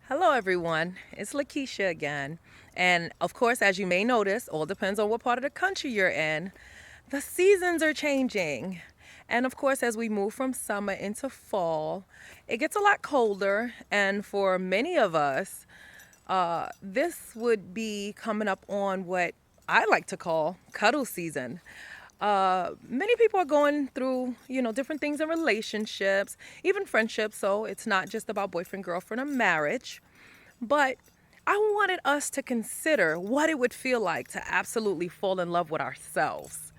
Hello, everyone. It's Lakeisha again. And of course, as you may notice, all depends on what part of the country you're in, the seasons are changing. And of course, as we move from summer into fall, it gets a lot colder. And for many of us, this would be coming up on what I like to call cuddle season. Many people are going through, different things in relationships, even friendships. So it's not just about boyfriend, girlfriend, or marriage. But I wanted us to consider what it would feel like to absolutely fall in love with ourselves,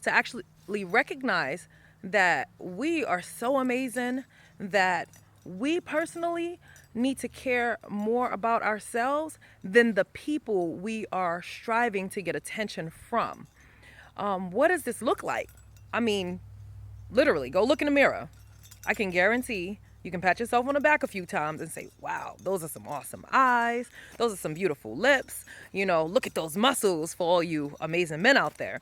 to actually recognize that we are so amazing, that we personally need to care more about ourselves than the people we are striving to get attention from. What does this look like? I mean, literally, go look in the mirror. I can guarantee you can pat yourself on the back a few times and say, wow, those are some awesome eyes. Those are some beautiful lips. Look at those muscles for all you amazing men out there.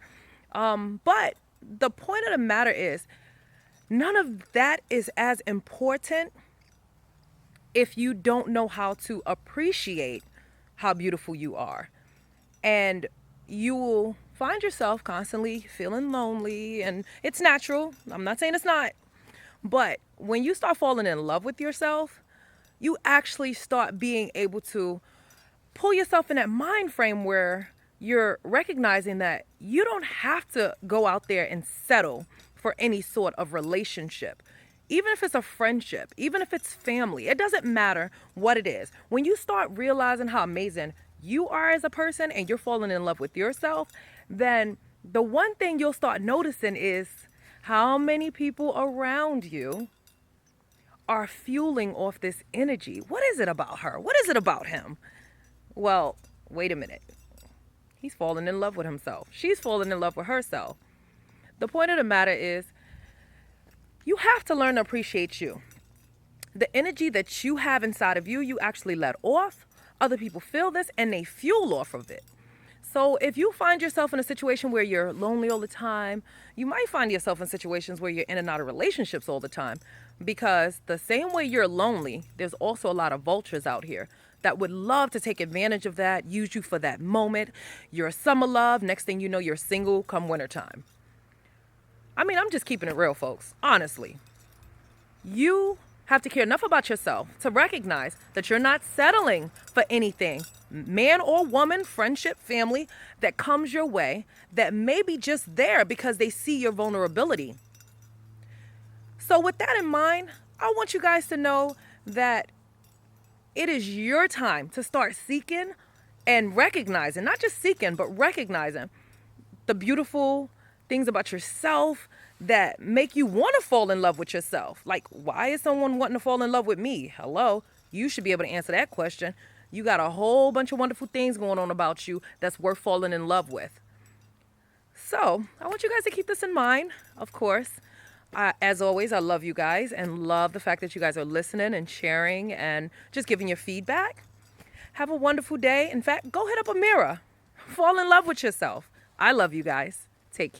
But the point of the matter is, none of that is as important if you don't know how to appreciate how beautiful you are. And you will find yourself constantly feeling lonely, and it's natural. I'm not saying it's not. But when you start falling in love with yourself, you actually start being able to pull yourself in that mind frame where you're recognizing that you don't have to go out there and settle for any sort of relationship. Even if it's a friendship, even if it's family, it doesn't matter what it is. When you start realizing how amazing you are as a person and you're falling in love with yourself, then the one thing you'll start noticing is how many people around you are fueling off this energy. What is it about her? What is it about him? Well, wait a minute. He's falling in love with himself. She's falling in love with herself. The point of the matter is, you have to learn to appreciate you. The energy that you have inside of you, you actually let off. Other people feel this and they fuel off of it. So if you find yourself in a situation where you're lonely all the time, you might find yourself in situations where you're in and out of relationships all the time. Because the same way you're lonely, there's also a lot of vultures out here that would love to take advantage of that, use you for that moment. You're a summer love. Next thing you know, you're single come wintertime. I mean, I'm just keeping it real, folks. Honestly, you have to care enough about yourself to recognize that you're not settling for anything, man or woman, friendship, family, that comes your way that may be just there because they see your vulnerability. So with that in mind, I want you guys to know that it is your time to start seeking and recognizing, not just seeking, but recognizing the beautiful things about yourself that make you want to fall in love with yourself. Like, why is someone wanting to fall in love with me? Hello? You should be able to answer that question. You got a whole bunch of wonderful things going on about you that's worth falling in love with. So, I want you guys to keep this in mind, of course. As always, I love you guys and love the fact that you guys are listening and sharing and just giving your feedback. Have a wonderful day. In fact, go hit up a mirror. Fall in love with yourself. I love you guys. Take care.